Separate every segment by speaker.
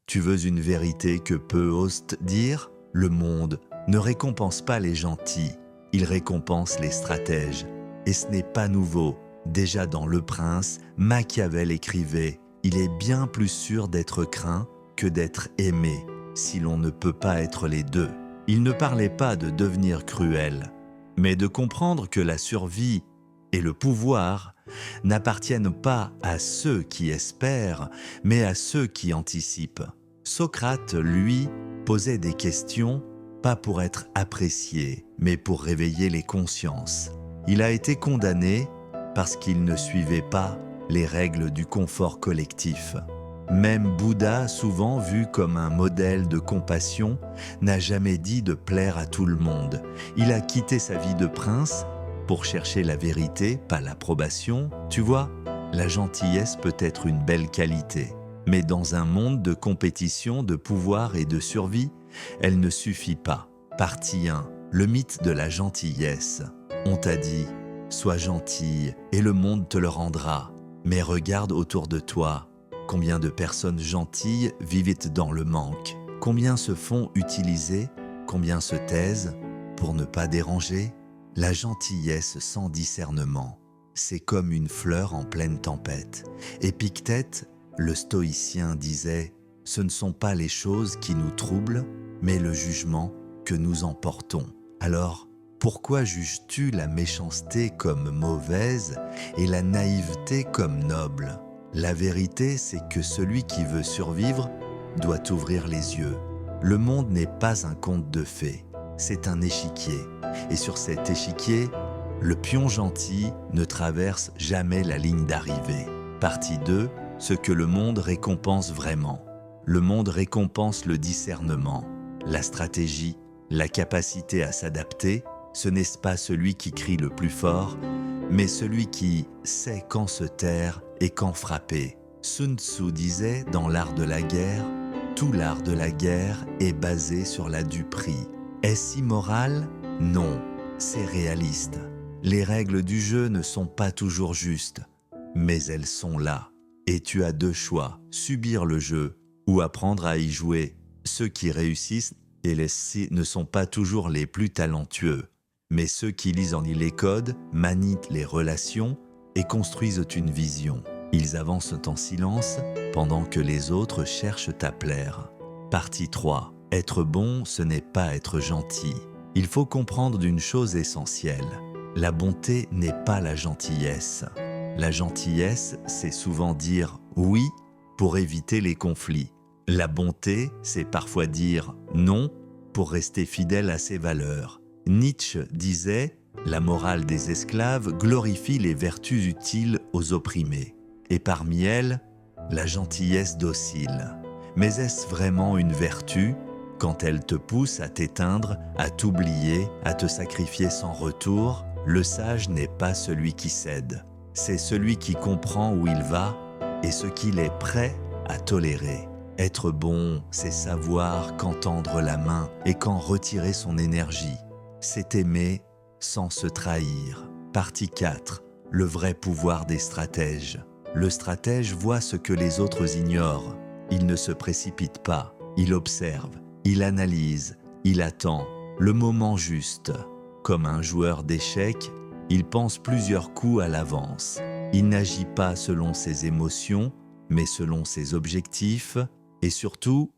Speaker 1: Tu veux une vérité que peu osent dire? Le monde ne récompense pas les gentils, il récompense les stratèges. Et ce n'est pas nouveau. Déjà dans Le Prince, Machiavel écrivait « Il est bien plus sûr d'être craint que d'être aimé, si l'on ne peut pas être les deux ». Il ne parlait pas de devenir cruel, mais de comprendre que la survie et le pouvoir n'appartiennent pas à ceux qui espèrent, mais à ceux qui anticipent. Socrate, lui, posait des questions, pas pour être apprécié, mais pour réveiller les consciences. Il a été condamné parce qu'il ne suivait pas les règles du confort collectif. Même Bouddha, souvent vu comme un modèle de compassion, n'a jamais dit de plaire à tout le monde. Il a quitté sa vie de prince pour chercher la vérité, pas l'approbation. Tu vois, la gentillesse peut être une belle qualité. Mais dans un monde de compétition, de pouvoir et de survie, elle ne suffit pas. Partie 1. Le mythe de la gentillesse. On t'a dit « Sois gentille et le monde te le rendra ». Mais regarde autour de toi. Combien de personnes gentilles vivent dans le manque? Combien se font utiliser? Combien se taisent pour ne pas déranger? La gentillesse sans discernement, c'est comme une fleur en pleine tempête. Épictète, le stoïcien, disait « Ce ne sont pas les choses qui nous troublent, mais le jugement que nous en portons. » Alors, pourquoi juges-tu la méchanceté comme mauvaise et la naïveté comme noble? La vérité, c'est que celui qui veut survivre doit ouvrir les yeux. Le monde n'est pas un conte de fées, c'est un échiquier. Et sur cet échiquier, le pion gentil ne traverse jamais la ligne d'arrivée. Partie 2, ce que le monde récompense vraiment. Le monde récompense le discernement, la stratégie, la capacité à s'adapter. Ce n'est pas celui qui crie le plus fort, mais celui qui sait quand se taire et quand frapper. Sun Tzu disait dans l'art de la guerre, « Tout l'art de la guerre est basé sur la duperie. » Est-ce immoral? Non, c'est réaliste. Les règles du jeu ne sont pas toujours justes, mais elles sont là. Et tu as deux choix, subir le jeu ou apprendre à y jouer. Ceux qui réussissent et ne sont pas toujours les plus talentueux, mais ceux qui lisent en les codes, manient les relations et construisent une vision. Ils avancent en silence pendant que les autres cherchent à plaire. Partie 3. Être bon, ce n'est pas être gentil. Il faut comprendre d'une chose essentielle. La bonté n'est pas la gentillesse. La gentillesse, c'est souvent dire « oui » pour éviter les conflits. La bonté, c'est parfois dire « non » pour rester fidèle à ses valeurs. Nietzsche disait « La morale des esclaves glorifie les vertus utiles aux opprimés. Et parmi elles, la gentillesse docile. Mais est-ce vraiment une vertu quand elle te pousse à t'éteindre, à t'oublier, à te sacrifier sans retour? Le sage n'est pas celui qui cède. C'est celui qui comprend où il va et ce qu'il est prêt à tolérer. Être bon, c'est savoir quand tendre la main et quand retirer son énergie. C'est aimer sans se trahir. Partie 4. Le vrai pouvoir des stratèges. Le stratège voit ce que les autres ignorent. Il ne se précipite pas, il observe, il analyse, il attend le moment juste. Comme un joueur d'échecs, il pense plusieurs coups à l'avance. Il n'agit pas selon ses émotions, mais selon ses objectifs. Et surtout,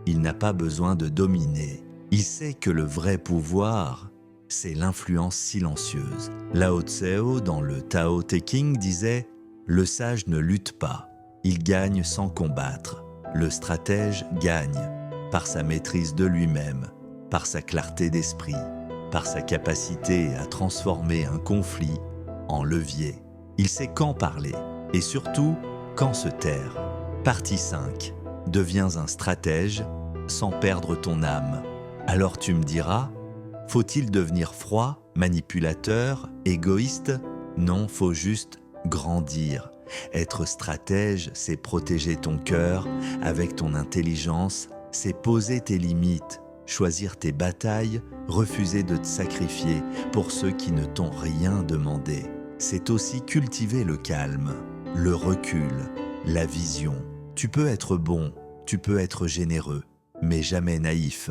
Speaker 1: il n'a pas besoin de dominer. Il sait que le vrai pouvoir, c'est l'influence silencieuse. Lao Tse, dans le Tao Te Ching, disait « Le sage ne lutte pas, il gagne sans combattre. Le stratège gagne par sa maîtrise de lui-même, par sa clarté d'esprit, par sa capacité à transformer un conflit en levier. Il sait quand parler et surtout quand se taire. » Partie 5. Deviens un stratège sans perdre ton âme. Alors tu me diras, faut-il devenir froid, manipulateur, égoïste? Non, faut juste grandir. Être stratège, c'est protéger ton cœur avec ton intelligence, c'est poser tes limites, choisir tes batailles, refuser de te sacrifier pour ceux qui ne t'ont rien demandé. C'est aussi cultiver le calme, le recul, la vision. Tu peux être bon Tu peux être généreux, mais jamais naïf.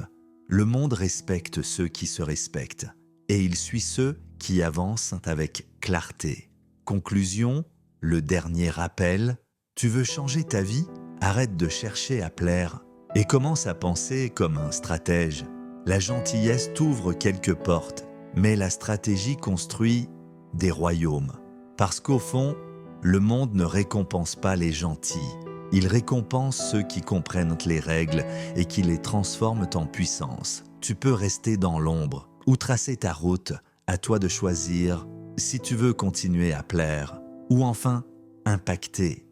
Speaker 1: Le monde respecte ceux qui se respectent, et il suit ceux qui avancent avec clarté. Conclusion, le dernier rappel, tu veux changer ta vie? Arrête de chercher à plaire et commence à penser comme un stratège. La gentillesse t'ouvre quelques portes, mais la stratégie construit des royaumes. Parce qu'au fond, le monde ne récompense pas les gentils. Il récompense ceux qui comprennent les règles et qui les transforment en puissance. Tu peux rester dans l'ombre ou tracer ta route. À toi de choisir si tu veux continuer à plaire ou enfin impacter.